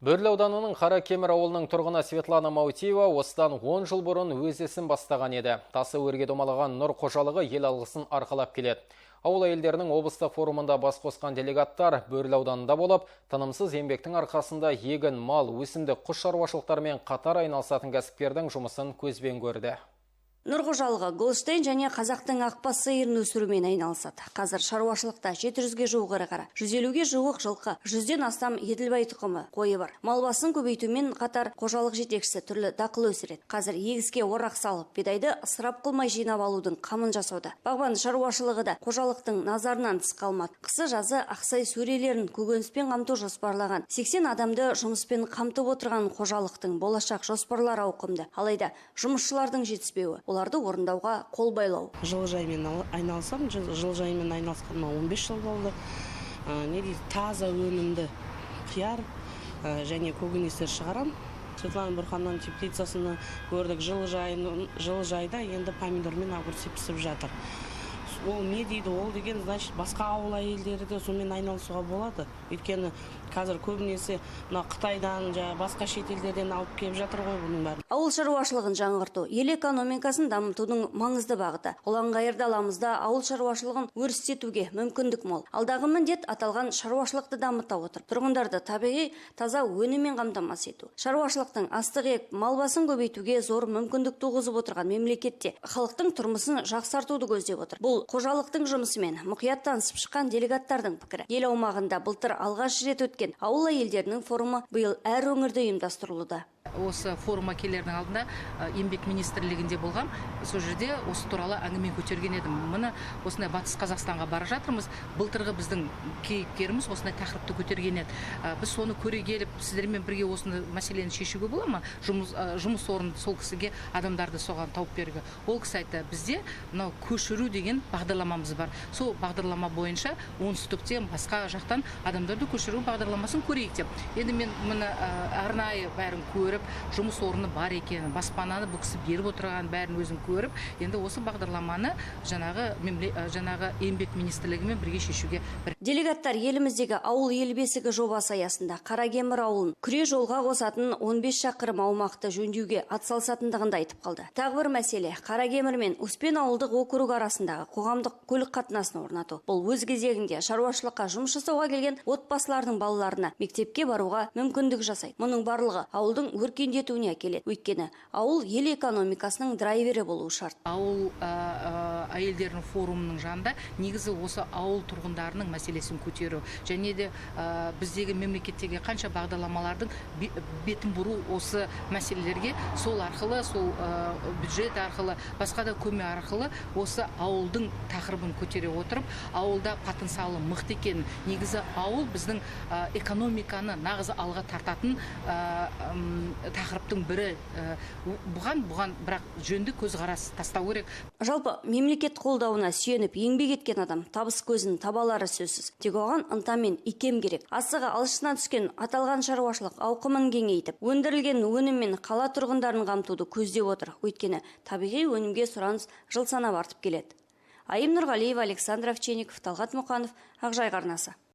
Бөрлі ауданының Қаракемер ауылының тұрғыны Светлана Маутиева осыдан 10 жыл бұрын өз ісін бастаған еді. Тасы өрге домалаған нұр қожалығы ел алғысын арқалап келеді. Ауыл әйелдерінің облыстық форумында бас қосқан делегаттар Бөрлі ауданында болып, тынымсыз еңбектің арқасында егін, мал, өсімдік, құс шаруашылықтарымен қатар айналысатын кәсіпкердің жұмысын көзбен көрді. Нұр қожалығы Голштейн және қазақтың ақбас сиырын өсірумен айналысады. Қазір шаруашылықта 700-ге жуық ірі қара, 150-ге жуық жылқы, 100-ден астам еділбай тұқымы қойы бар. Мал басын көбейтумен қатар қожалық жетекшісі түрлі дақыл өсіреді. Қазір егіске орақ салып, бидайды ысырап қылмай жинап алудың қамын жасауда. Бағбан шаруашылығы да қожалықтың назарынан тыс қалмады. Қысы жазы ақсай сөрелерін көкөніспен қамту жоспарлаған. 80 адамды жұмыспен қамтып отырған қожалықтың болашақ жоспарлары ауқымды. Алайда жұмысшылардың жетіспеуі оларды орындауға қол байлау. Жылыжаймен айналысам, жылыжаймен айналысқаныма 15 жыл болды. Таза өнімді қияр және көкөністер шығарам. Светлана Бурханның теплицасыны көрдік. Жылыжайда енді помидор мен огурец пісіп жатыр. Ол не дейді? Ол деген, значит, басқа ауыл әйелдері де сонымен айналысуға болады. Өйткені қазір көбінесе Қытайдан, басқа шетелдерден алып келіп жатыр ғой бұның бәрі. Ауыл шаруашылығын жаңғырту, ел экономикасын дамытудың маңызды бағыты. Ұланғайыр даламызда ауыл шаруашылығын өрістетуге мүмкіндік мол. Алдағы міндет аталған шаруашылықты дамыта отыр. Тұрғындарды табиғи таза өніммен қамтамасыз ету. Шаруашылықтың астық егіп, мал басын көбейтуге зор мүмкіндік туғызып отырған мемлекетте халықтың тұрмысын жақсартуды көздеп отыр. Бұл қожалықтың жұмысымен мұқият танысып шыққан делегаттардың пікірі. Ел аумағында былтыр алғаш рет өткен ауыл әйелдерінің форумы биыл әр өңірде ұйымдастырылуда. Осы форумға келердің алдында еңбек министрлігінде болғам. Сол жерде осы туралы әңгіме көтерген едім. Міне осындай Батыс Қазақстанға бара жатырмыз. Былтырғы біздің кейіпкеріміз осындай тақырыпты көтерген еді. Біз соны көре келіп, сіздермен бірге осыны мәселені шешуге бола ма? Жұмыс орнын сол кісіге адамдарды соған тауып беруге. Ол кісі айтты, бізде мынау көшіру деген бағдарламамыз бар. Сол бағдарлама бойынша оңтүстіктен басқа жақтан адамдарды көшіру бағдарламасын көрейік деп. Енді мен міне арнайы бәрін көріп, жұмыс орны бар екенін, баспананы бұл кісі беріп отырған бәрін өзім көріп, енді осы бағдарламаны жаңағы еңбек министрлігімен бірге шешуге. Делегаттар еліміздегі ауыл ел бесігі жобасы аясында Қаракемер ауылын күре жолға қосатын 15 шақырым аумақты жөндеуге атсалысатындығын айтып қалды. Тағы бір мәселе Қаракемер мен Успен ауылдық округ арасындағы қоғамдық көлік қатынасын орнату. Бұл өз кезегінде шаруашылыққа жұмыс жасауға келген отбасылардың балаларына мектепке баруға мүмкіндік жасайды. Мұның барлығы ауылдың өркендетуіне әкеледі. Өйткені ауыл ел экономикасының драйвері болуы шарт. Ауыл әйелдерінің форумының жанында негізі осы ауыл тұрғындарының мәселесін көтеру. Және де біздегі мемлекеттегі қанша бағдарламалардың бетін бұру осы мәселелерге сол арқылы, сол бюджет арқылы, басқа да көмек арқылы осы ауылдың тақырыбын көтере отырып, ауылда потенциалы мықты екенін, негізі ауыл біздің экономиканы нағыз алға тартатын тақырыптың бірі. Бұған бірақ жөнді көзқарас тастау керек. Жалпы мемлекет қолдауына сүйеніп еңбек еткен адам табыс көзін табалары сөзсіз. Тек оған ынта мен икем керек. Асығы алшысына түскен аталған шаруашылық ауқымын кеңейтіп, өндірілген өніммен қала тұрғындарын қамтуды көздеп отыр. Өйткені табиғи өнімге сұраныс жыл санап артып келеді. Айым Нұрғалиев, Александр Овчинников, Талғат Мұқанов, Ақжайық арнасы.